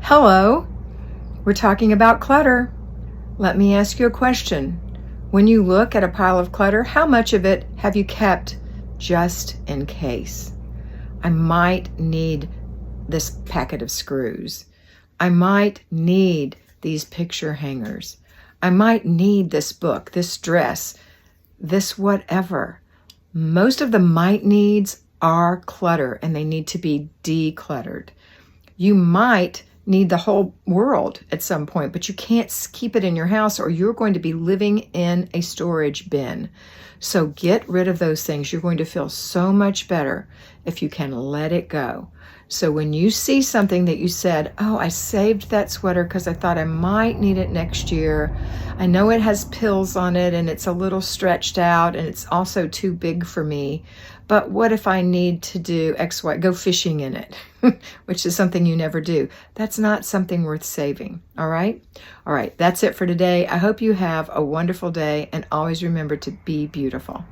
Hello, we're talking about clutter. Let me ask you a question. When you look at a pile of clutter, how much of it have you kept just in case? I might need this packet of screws. I might need these picture hangers. I might need this book, this dress, this whatever. Most of the might needs are clutter and they need to be decluttered. You might need the whole world at some point, but you can't keep it in your house or you're going to be living in a storage bin. So get rid of those things. You're going to feel so much better if you can let it go. So when you see something that you said, oh, I saved that sweater because I thought I might need it next year. I know it has pills on it and it's a little stretched out and it's also too big for me. But what if I need to do X, Y, go fishing in it, which is something you never do. That's not something worth saving. All right. All right. That's it for today. I hope you have a wonderful day and always remember to be beautiful.